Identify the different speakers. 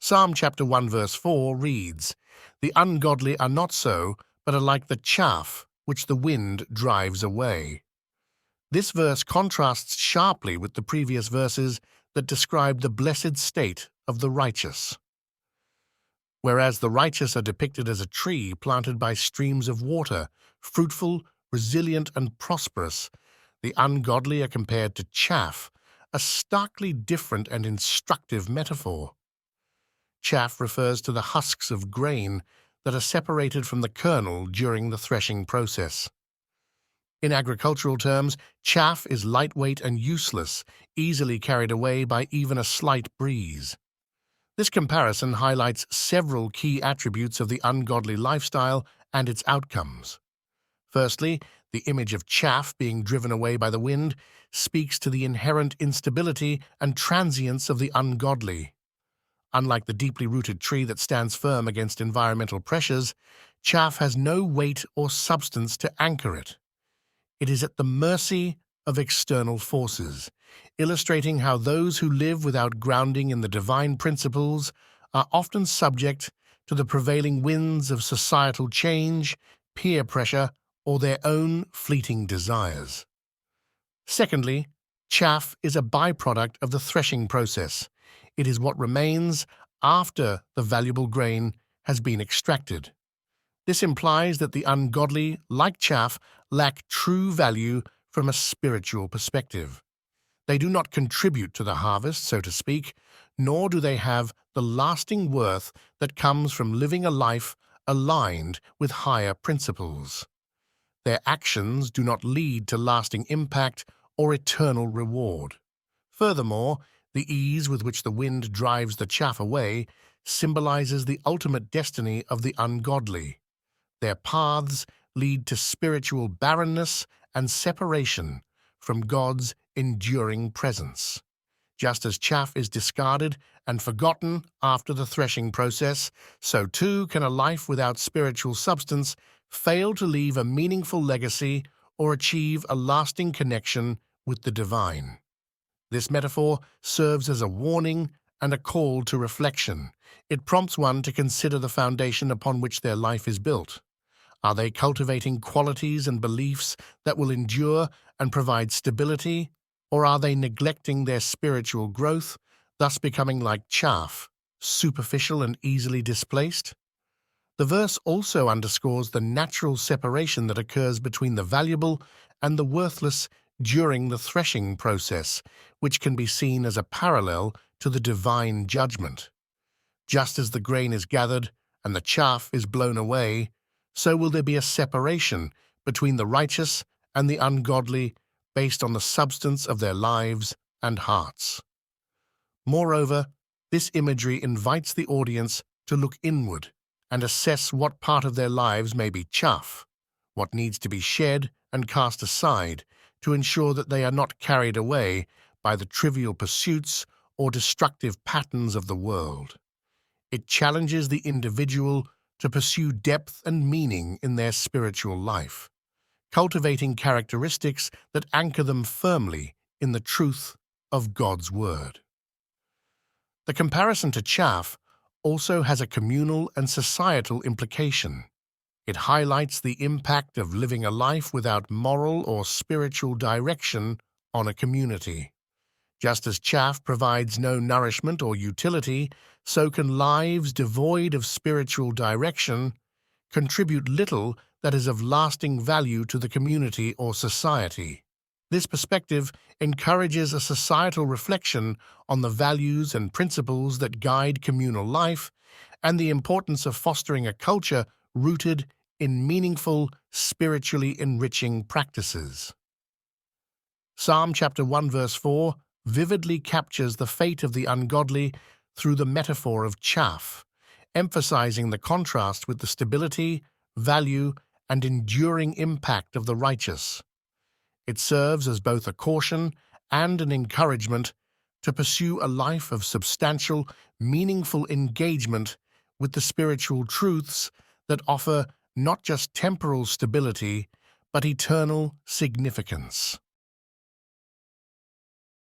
Speaker 1: Psalm chapter 1 verse 4 reads, "The ungodly are not so, but are like the chaff which the wind drives away." This verse contrasts sharply with the previous verses that describe the blessed state of the righteous. Whereas the righteous are depicted as a tree planted by streams of water, fruitful, resilient, and prosperous, the ungodly are compared to chaff, a starkly different and instructive metaphor. Chaff refers to the husks of grain that are separated from the kernel during the threshing process. In agricultural terms, chaff is lightweight and useless, easily carried away by even a slight breeze. This comparison highlights several key attributes of the ungodly lifestyle and its outcomes. Firstly, the image of chaff being driven away by the wind speaks to the inherent instability and transience of the ungodly. Unlike the deeply rooted tree that stands firm against environmental pressures, chaff has no weight or substance to anchor it. It is at the mercy of external forces, illustrating how those who live without grounding in the divine principles are often subject to the prevailing winds of societal change, peer pressure, or their own fleeting desires. Secondly, chaff is a byproduct of the threshing process. It is what remains after the valuable grain has been extracted. This implies that the ungodly, like chaff, lack true value from a spiritual perspective. They do not contribute to the harvest, so to speak, nor do they have the lasting worth that comes from living a life aligned with higher principles. Their actions do not lead to lasting impact or eternal reward. Furthermore, the ease with which the wind drives the chaff away symbolizes the ultimate destiny of the ungodly. Their paths lead to spiritual barrenness and separation from God's enduring presence. Just as chaff is discarded and forgotten after the threshing process, so too can a life without spiritual substance fail to leave a meaningful legacy or achieve a lasting connection with the divine. This metaphor serves as a warning and a call to reflection. It prompts one to consider the foundation upon which their life is built. Are they cultivating qualities and beliefs that will endure and provide stability, or are they neglecting their spiritual growth, thus becoming like chaff, superficial and easily displaced? The verse also underscores the natural separation that occurs between the valuable and the worthless during the threshing process, which can be seen as a parallel to the divine judgment. Just as the grain is gathered and the chaff is blown away, so will there be a separation between the righteous and the ungodly based on the substance of their lives and hearts. Moreover, this imagery invites the audience to look inward and assess what part of their lives may be chaff, what needs to be shed and cast aside to ensure that they are not carried away by the trivial pursuits or destructive patterns of the world. It challenges the individual to pursue depth and meaning in their spiritual life, cultivating characteristics that anchor them firmly in the truth of God's Word. The comparison to chaff also has a communal and societal implication. It highlights the impact of living a life without moral or spiritual direction on a community. Just as chaff provides no nourishment or utility, so can lives devoid of spiritual direction contribute little that is of lasting value to the community or society. This perspective encourages a societal reflection on the values and principles that guide communal life and the importance of fostering a culture rooted in meaningful, spiritually enriching practices. Psalm chapter 1 verse 4 vividly captures the fate of the ungodly through the metaphor of chaff, emphasizing the contrast with the stability, value, and enduring impact of the righteous. It serves as both a caution and an encouragement to pursue a life of substantial, meaningful engagement with the spiritual truths that offer not just temporal stability, but eternal significance.